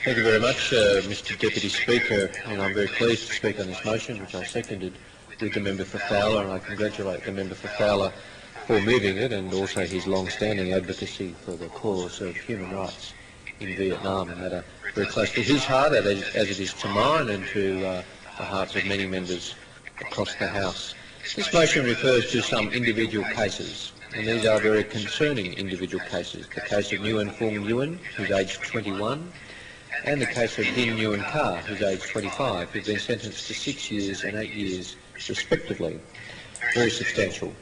Thank you very much, Mr Deputy Speaker, and I'm very pleased to speak on this motion, which I seconded with the member for Fowler, and I congratulate the member for Fowler for moving it and also his long-standing advocacy for the cause of human rights in Vietnam, and that are very close to his heart, as it is to mine and to the hearts of many members across the House. This motion refers to some individual cases, and these are very concerning individual cases. The case of Nguyen Phuong Nguyen, who's aged 21, and the case of Dinh Nguyen Ka, who's aged 25, who've been sentenced to 6 years and 8 years respectively. Very substantial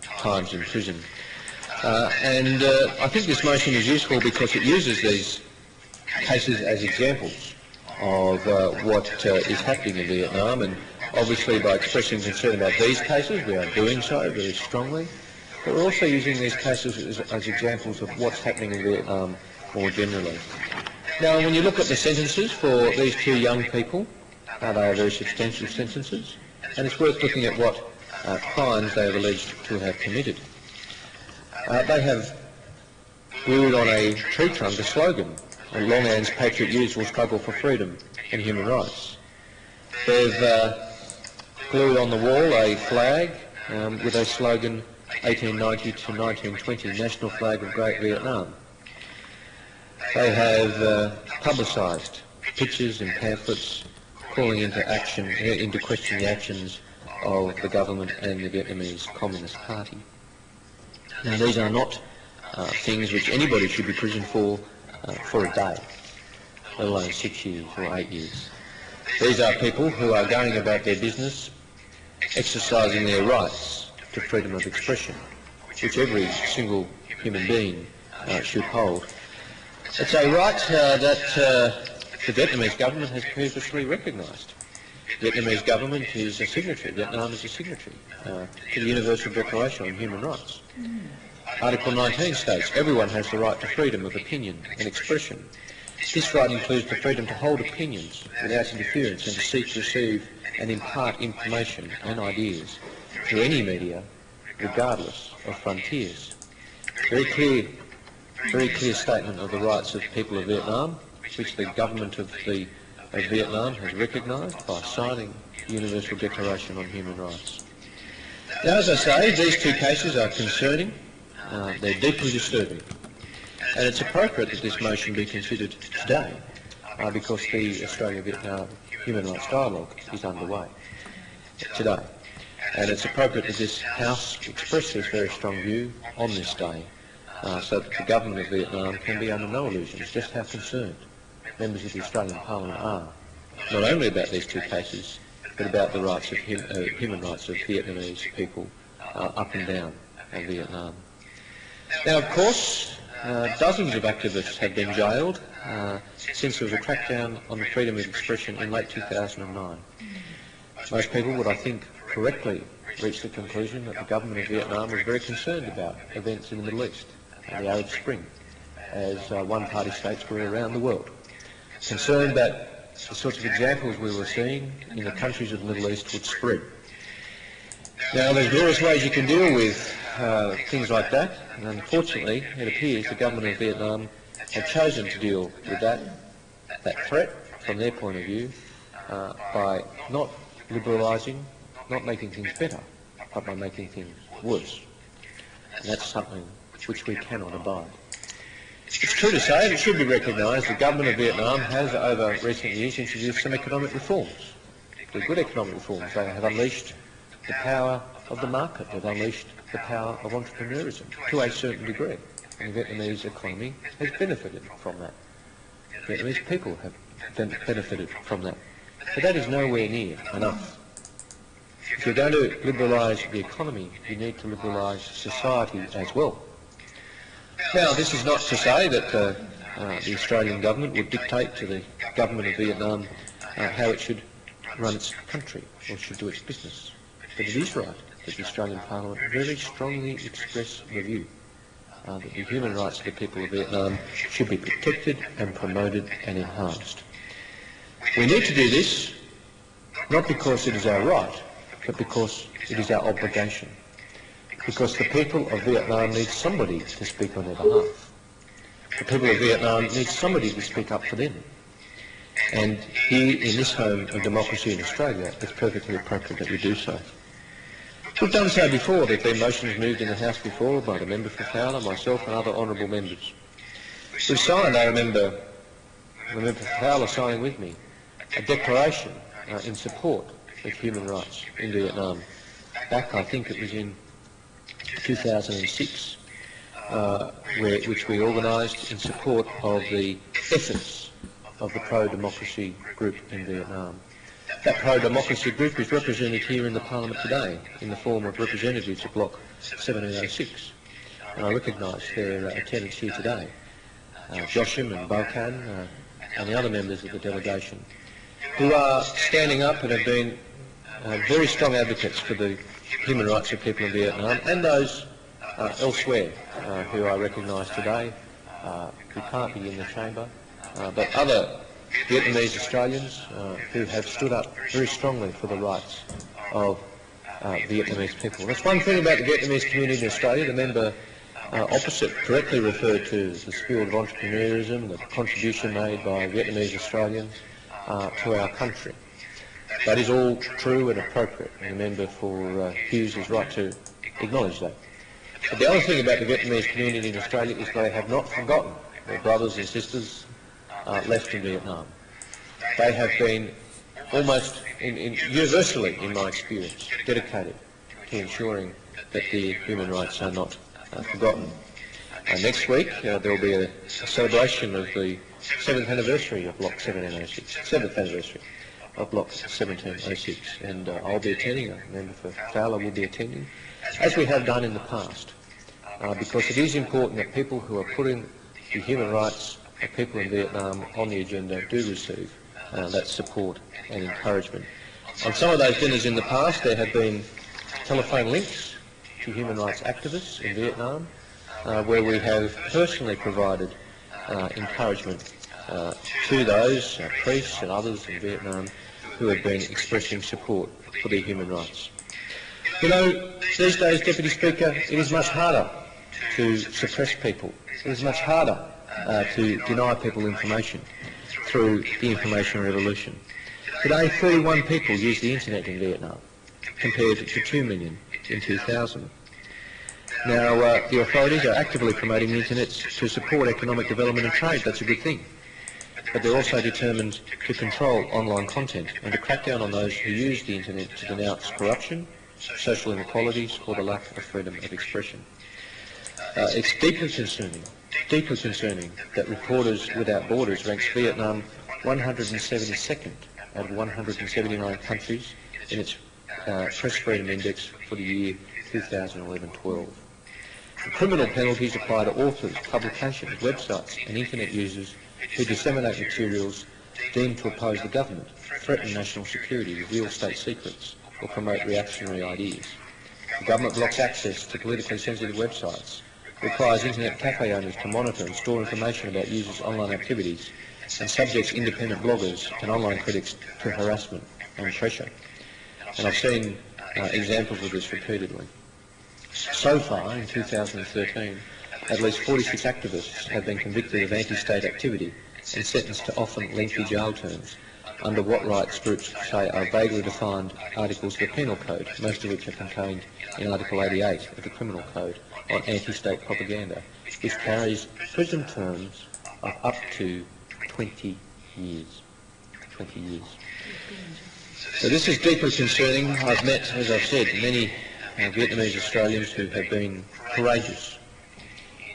times in prison. I think this motion is useful because it uses these cases as examples of what is happening in Vietnam, and obviously by expressing concern about these cases we are doing so very strongly, but we're also using these cases as examples of what's happening in Vietnam more generally. Now, when you look at the sentences for these two young people, they are very substantial sentences, and it's worth looking at what crimes they are alleged to have committed. They have glued on a tree trunk a slogan, Long An's patriot youths will struggle for freedom and human rights. They've glued on the wall a flag with a slogan, 1890 to 1920, National Flag of Great Vietnam. They have publicised pictures and pamphlets calling into question the actions of the government and the Vietnamese Communist Party. Now, these are not things which anybody should be imprisoned for a day, let alone 6 years or 8 years. These are people who are going about their business, exercising their rights to freedom of expression, which every single human being should hold. It's a right that the Vietnamese government has previously recognised. The Vietnamese government is a signatory, Vietnam is a signatory to the Universal Declaration on Human Rights. Article 19 states everyone has the right to freedom of opinion and expression. This right includes the freedom to hold opinions without interference and to seek, receive and impart information and ideas through any media, regardless of frontiers. Very clear statement of the rights of the people of Vietnam, which the government of Vietnam has recognised by signing the Universal Declaration on Human Rights. Now, as I say, these two cases are concerning, they're deeply disturbing, and it's appropriate that this motion be considered today because the Australia-Vietnam Human Rights Dialogue is underway today, and it's appropriate that this House express this very strong view on this day so that the government of Vietnam can be under no illusions just how concerned members of the Australian Parliament are, not only about these two cases, but about the rights of human rights of Vietnamese people up and down Vietnam. Now, of course, dozens of activists have been jailed since there was a crackdown on the freedom of expression in late 2009. Most people would, I think, correctly reach the conclusion that the government of Vietnam was very concerned about events in the Middle East, the Arab Spring, as one-party states were around the world. Concerned that the sorts of examples we were seeing in the countries of the Middle East would spread. Now, there's various ways you can deal with things like that, and unfortunately it appears the government of Vietnam have chosen to deal with that threat from their point of view by not liberalising, not making things better, but by making things worse. And that's something which we cannot abide. It's true to say, and it should be recognised, the government of Vietnam has over recent years introduced some economic reforms. They're good economic reforms. They have unleashed the power of the market. They've unleashed the power of entrepreneurism to a certain degree. And the Vietnamese economy has benefited from that. Vietnamese people have benefited from that. But that is nowhere near enough. If you're going to liberalise the economy, you need to liberalise society as well. Now, this is not to say that the Australian government would dictate to the government of Vietnam how it should run its country or should do its business. But it is right that the Australian Parliament very strongly express the view that the human rights of the people of Vietnam should be protected and promoted and enhanced. We need to do this not because it is our right, but because it is our obligation. Because the people of Vietnam need somebody to speak on their behalf. The people of Vietnam need somebody to speak up for them. And here in this home of democracy in Australia, it's perfectly appropriate that we do so. We've done so before. There have been motions moved in the House before by the member for Fowler, myself and other honourable members. We've signed, I remember the member for Fowler signing with me, a declaration in support of human rights in Vietnam. Back, I think it was in 2006, which we organised in support of the efforts of the pro-democracy group in Vietnam. That pro-democracy group is represented here in the Parliament today in the form of representatives of Bloc 1706. And I recognise their attendance here today. Joshim and Balkan and the other members of the delegation, who are standing up and have been very strong advocates for the human rights of people in Vietnam, and those elsewhere who I recognise today, who can't be in the chamber, but other Vietnamese Australians who have stood up very strongly for the rights of Vietnamese people. That's one thing about the Vietnamese community in Australia. The member opposite correctly referred to the spirit of entrepreneurism, the contribution made by Vietnamese Australians to our country. That is all true and appropriate, and the member for Hughes is right to acknowledge that. But the other thing about the Vietnamese community in Australia is they have not forgotten their brothers and sisters left in Vietnam. They have been almost universally, in my experience, dedicated to ensuring that their human rights are not forgotten. Next week there will be a celebration of the 7th anniversary of Bloc 1706, 7th anniversary of Bloc 1706, and I'll be attending, a member for Fowler will be attending, as we have done in the past, because it is important that people who are putting the human rights of people in Vietnam on the agenda do receive that support and encouragement. On some of those dinners in the past there have been telephone links to human rights activists in Vietnam, where we have personally provided encouragement to those priests and others in Vietnam who have been expressing support for their human rights. You know, these days, Deputy Speaker, it is much harder to suppress people. It is much harder to deny people information through the information revolution. Today, 31 people use the internet in Vietnam, compared to 2 million in 2000. Now, the authorities are actively promoting the internet to support economic development and trade. That's a good thing. But they're also determined to control online content and to crack down on those who use the internet to denounce corruption, social inequalities, or the lack of freedom of expression. It's deeply concerning that Reporters Without Borders ranks Vietnam 172nd out of 179 countries in its Press Freedom Index for the year 2011-12. The criminal penalties apply to authors, publications, websites and internet users who disseminate materials deemed to oppose the government, threaten national security, reveal state secrets or promote reactionary ideas. The government blocks access to politically sensitive websites, requires internet cafe owners to monitor and store information about users' online activities, and subjects independent bloggers and online critics to harassment and pressure. And I've seen examples of this repeatedly. So far, in 2013, at least 46 activists have been convicted of anti-state activity and sentenced to often lengthy jail terms under what rights groups say are vaguely defined articles of the Penal Code, most of which are contained in Article 88 of the Criminal Code on anti-state propaganda, which carries prison terms of up to 20 years. 20 years. So this is deeply concerning. I've met, as I've said, many Vietnamese Australians who have been courageous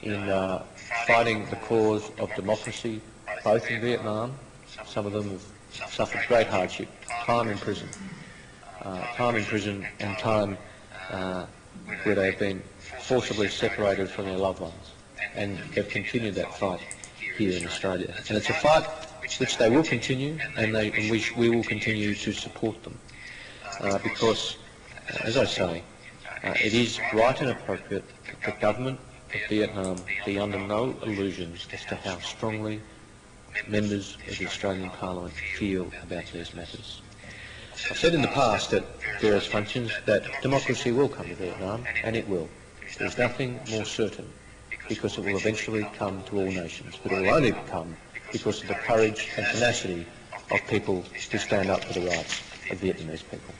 in fighting the cause of democracy, both in Vietnam. Some of them have suffered great hardship, time in prison and time where they've been forcibly separated from their loved ones, and they've continued that fight here in Australia. And it's a fight which they will continue, and we will continue to support them, because, as I say, it is right and appropriate that the government of Vietnam be under no illusions as to how strongly members of the Australian Parliament feel about these matters. I've said in the past at various functions that democracy will come to Vietnam, and it will. There's nothing more certain because it will eventually come to all nations, but it will only come because of the courage and tenacity of people who stand up for the rights of Vietnamese people.